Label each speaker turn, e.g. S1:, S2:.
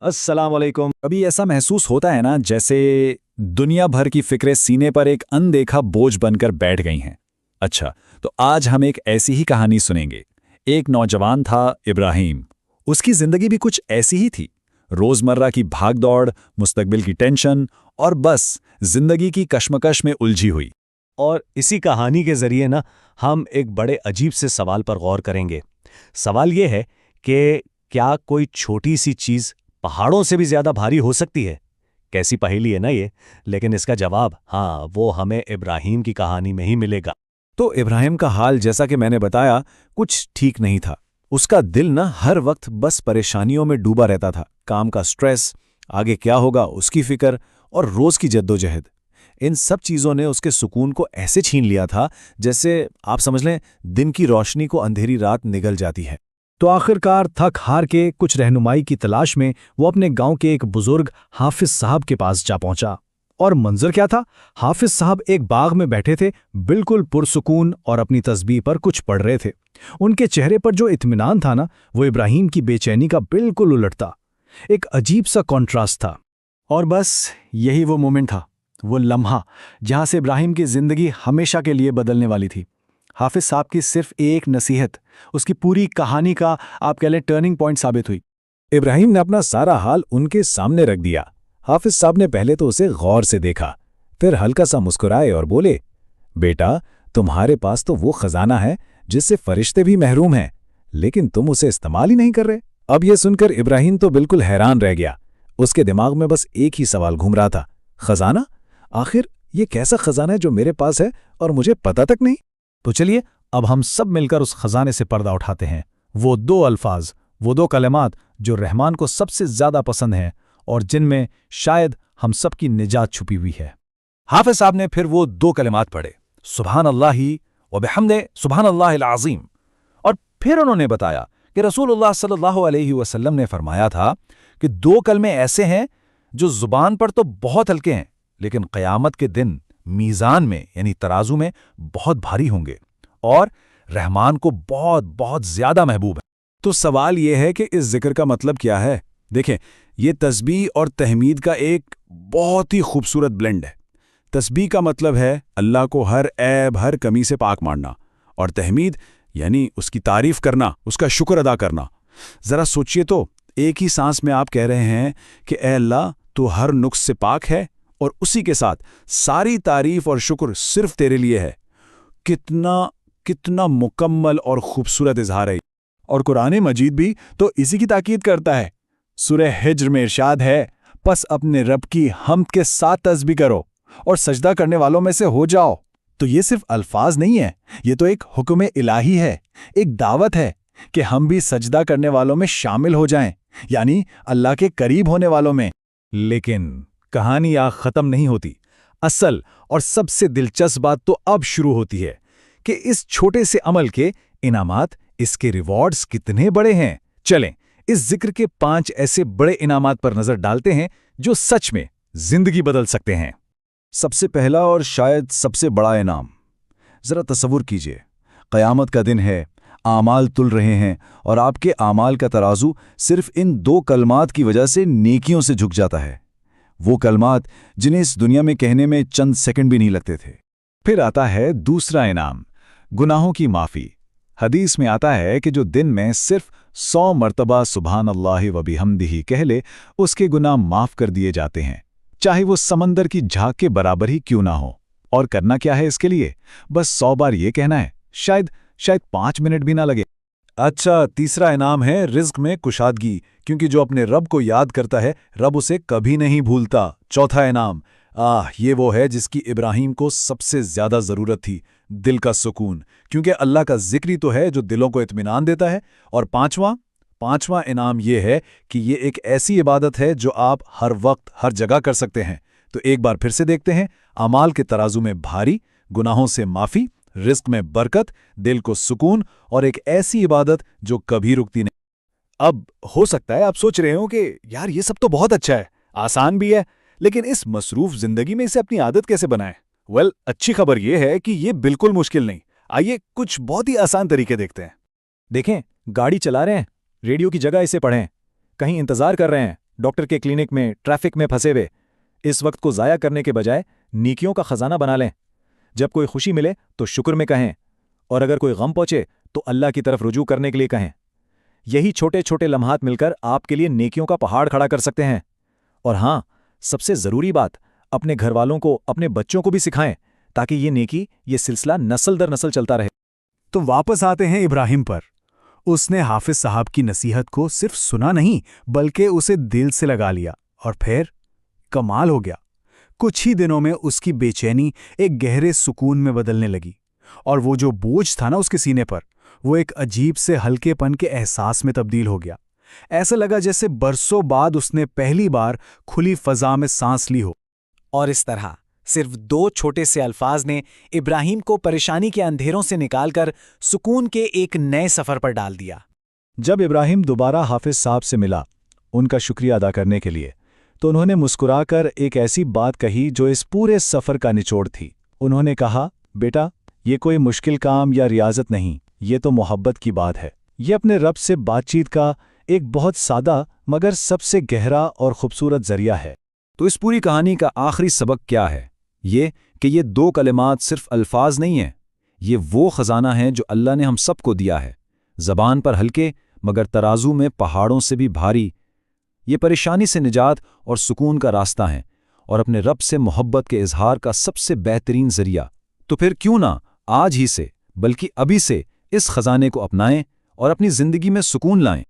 S1: अस्सलाम वालेकुम। कभी ऐसा महसूस होता है ना जैसे दुनिया भर की फिक्रें सीने पर एक अनदेखा बोझ बनकर बैठ गई हैं। अच्छा, तो आज हम एक ऐसी ही कहानी सुनेंगे। एक नौजवान था, इब्राहिम। उसकी जिंदगी भी कुछ ऐसी ही थी। रोजमर्रा की भागदौड़, मुस्तकबिल की टेंशन और बस जिंदगी की कश्मकश में उलझी हुई।
S2: और इसी कहानी के जरिए ना हम एक बड़े अजीब से सवाल पर गौर करेंगे। सवाल ये है कि क्या कोई छोटी सी चीज पहाड़ों से भी ज्यादा भारी हो सकती है? कैसी पहेली है ना ये। लेकिन इसका जवाब वो हमें इब्राहिम की कहानी में ही मिलेगा।
S1: तो इब्राहिम का हाल, जैसा कि मैंने बताया, कुछ ठीक नहीं था। उसका दिल ना हर वक्त बस परेशानियों में डूबा रहता था। काम का स्ट्रेस, आगे क्या होगा उसकी फिक्र और रोज की जद्दोजहद। इन सब चीजों ने उसके सुकून को ऐसे छीन लिया था जैसे आप समझ लें दिन की रोशनी को अंधेरी रात निगल जाती है। तो आखिरकार थक हार के कुछ रहनुमाई की तलाश में वो अपने गांव के एक बुजुर्ग हाफिज साहब के पास जा पहुंचा। और मंजर क्या था? हाफिज साहब एक बाग में बैठे थे, बिल्कुल पुरसुकून, और अपनी तस्बीह पर कुछ पढ़ रहे थे। उनके चेहरे पर जो इत्मीनान था ना, वो इब्राहिम की बेचैनी का बिल्कुल उलट था। एक अजीब सा कॉन्ट्रास्ट था। और बस यही वो मोमेंट था, वो लम्हा जहां से इब्राहिम की जिंदगी हमेशा के लिए बदलने वाली थी। हाफिज साहब की सिर्फ एक नसीहत उसकी पूरी कहानी का, आप कह लें, टर्निंग पॉइंट साबित हुई। इब्राहिम ने अपना सारा हाल उनके सामने रख दिया। हाफिज साहब ने पहले तो उसे गौर से देखा, फिर हल्का सा मुस्कुराए और बोले, बेटा, तुम्हारे पास तो वो खजाना है जिससे फरिश्ते भी महरूम हैं, लेकिन तुम उसे इस्तेमाल ही नहीं कर रहे। अब यह सुनकर इब्राहिम तो बिल्कुल हैरान रह गया। उसके दिमाग में बस एक ही सवाल घूम रहा था, खजाना? आखिर ये कैसा खजाना है जो मेरे पास है और मुझे पता तक नहीं?
S2: तो चलिए अब हम सब मिलकर उस खजाने से पर्दा उठाते हैं। वो दो अल्फाज, वो दो कलमात जो रहमान को सबसे ज्यादा पसंद हैं और जिनमें शायद हम सब की निजात छुपी हुई है।
S1: हाफिज साहब ने फिर वो दो कलिमात पढ़े, सुभान अल्लाही व बिहम्दे सुभान अल्लाहिल अज़ीम। और फिर उन्होंने बताया कि रसूलुल्लाह सल्लल्लाहु अलैहि वसल्लम ने फरमाया था कि दो कलमे ऐसे हैं जो जुबान पर तो बहुत हल्के हैं, लेकिन क़यामत के दिन मीज़ान में यानी तराजू में बहुत भारी होंगे और रहमान को बहुत बहुत ज्यादा महबूब है। तो सवाल यह है कि इस जिक्र का मतलब क्या है? देखें, यह तस्बीह और तहमीद का एक बहुत ही खूबसूरत ब्लेंड है। तस्बीह का मतलब है अल्लाह को हर ऐब, हर कमी से पाक मानना, और तहमीद यानी उसकी तारीफ करना, उसका शुक्र अदा करना। जरा सोचिए तो, एक ही सांस में आप कह रहे हैं कि ए अल्लाह, तू हर नुक्स से पाक है, और उसी के साथ सारी तारीफ और शुक्र सिर्फ तेरे लिए है। कितना कितना मुकम्मल और खूबसूरत इजहार है। और कुरान मजीद भी तो इसी की ताकीद करता है। सूरह हिज्र में इरशाद है, पस अपने रब की हम्द के साथ तस्बीह करो और सजदा करने वालों में से हो जाओ। तो ये सिर्फ अल्फाज नहीं है, ये तो एक हुक्म इलाही है, एक दावत है कि हम भी सजदा करने वालों में शामिल हो जाएं, यानी अल्लाह के करीब होने वालों में। लेकिन कहानी यहाँ खत्म नहीं होती। असल और सबसे दिलचस्प बात तो अब शुरू होती है कि इस छोटे से अमल के इनामात, इसके रिवॉर्ड्स कितने बड़े हैं। चलें इस जिक्र के 5 ऐसे बड़े इनामात पर नजर डालते हैं जो सच में जिंदगी बदल सकते हैं। सबसे पहला और शायद सबसे बड़ा इनाम, जरा तसव्वुर कीजिए, क़यामत का दिन है, आमाल तुल रहे हैं और आपके आमाल का तराजू सिर्फ इन 2 कलमात की वजह से नेकियों से झुक जाता है। वो कलमात जिन्हें इस दुनिया में कहने में चंद सेकंड भी नहीं लगते थे। फिर आता है दूसरा इनाम, गुनाहों की माफ़ी। हदीस में आता है कि जो दिन में सिर्फ 100 मरतबा सुभान अल्लाह व बिहम्दिही कह ले, उसके गुनाह माफ़ कर दिए जाते हैं, चाहे वो समंदर की झाग के बराबर ही क्यों ना हो। और करना क्या है इसके लिए? बस 100 बार ये कहना है, शायद 5 मिनट भी ना लगे। अच्छा, तीसरा इनाम है रिज़्क में कुशादगी, क्योंकि जो अपने रब को याद करता है, रब उसे कभी नहीं भूलता। चौथा इनाम, ये वो है जिसकी इब्राहिम को सबसे ज्यादा जरूरत थी, दिल का सुकून, क्योंकि अल्लाह का जिक्र ही तो है जो दिलों को इत्मीनान देता है। और पांचवां इनाम ये है कि ये एक ऐसी इबादत है जो आप हर वक्त हर जगह कर सकते हैं। तो एक बार फिर से देखते हैं, अमाल के तराजू में भारी, गुनाहों से माफी, रिस्क में बरकत, दिल को सुकून, और एक ऐसी इबादत जो कभी रुकती नहीं। अब हो सकता है आप सोच रहे हो कि यार ये सब तो बहुत अच्छा है, आसान भी है, लेकिन इस मसरूफ जिंदगी में इसे अपनी आदत कैसे बनाएं? वेल, अच्छी खबर यह है कि ये बिल्कुल मुश्किल नहीं। आइए कुछ बहुत ही आसान तरीके देखते हैं। देखें, गाड़ी चला रहे हैं, रेडियो की जगह इसे पढ़ें, कहीं इंतजार कर रहे हैं, डॉक्टर के क्लिनिक में, ट्रैफिक में फंसे हुए। इस वक्त को ज़ाया करने के बजाय नेकियों का खजाना बना लें। जब कोई खुशी मिले तो शुक्र में कहें, और अगर कोई गम पहुंचे तो अल्लाह की तरफ रुजू करने के लिए कहें। यही छोटे छोटे लम्हात मिलकर आपके लिए नेकियों का पहाड़ खड़ा कर सकते हैं। और हाँ, सबसे ज़रूरी बात, अपने घर वालों को, अपने बच्चों को भी सिखाएं, ताकि ये नेकी, ये सिलसिला नस्ल दर नस्ल चलता रहे।
S3: तो वापस आते हैं इब्राहिम पर। उसने हाफिज साहब की नसीहत को सिर्फ सुना नहीं, बल्कि उसे दिल से लगा लिया। और फिर कमाल हो गया। कुछ ही दिनों में उसकी बेचैनी एक गहरे सुकून में बदलने लगी, और वो जो बोझ था ना उसके सीने पर, वो एक अजीब से हल्केपन के एहसास में तब्दील हो गया। ऐसा लगा जैसे बरसों बाद उसने पहली बार खुली फजा में सांस ली हो।
S4: और इस तरह सिर्फ 2 छोटे से अल्फाज ने इब्राहिम को परेशानी के अंधेरों से निकालकर सुकून के एक नए सफर पर डाल दिया।
S1: जब इब्राहिम दोबारा हाफिज साहब से मिला उनका शुक्रिया अदा करने के लिए, तो उन्होंने मुस्कुराकर एक ऐसी बात कही जो इस पूरे सफ़र का निचोड़ थी। उन्होंने कहा, बेटा, ये कोई मुश्किल काम या रियाजत नहीं, ये तो मोहब्बत की बात है। ये अपने रब से बातचीत का एक बहुत सादा मगर सबसे गहरा और खूबसूरत जरिया है। तो इस पूरी कहानी का आखिरी सबक क्या है? ये कि ये 2 कलिमात सिर्फ अल्फाज नहीं हैं, ये वो खजाना है जो अल्लाह ने हम सबको दिया है। ज़बान पर हल्के मगर तराजू में पहाड़ों से भी भारी। ये परेशानी से निजात और सुकून का रास्ता है, और अपने रब से मोहब्बत के इजहार का सबसे बेहतरीन जरिया। तो फिर क्यों ना आज ही से, बल्कि अभी से इस खजाने को अपनाएं और अपनी ज़िंदगी में सुकून लाएं।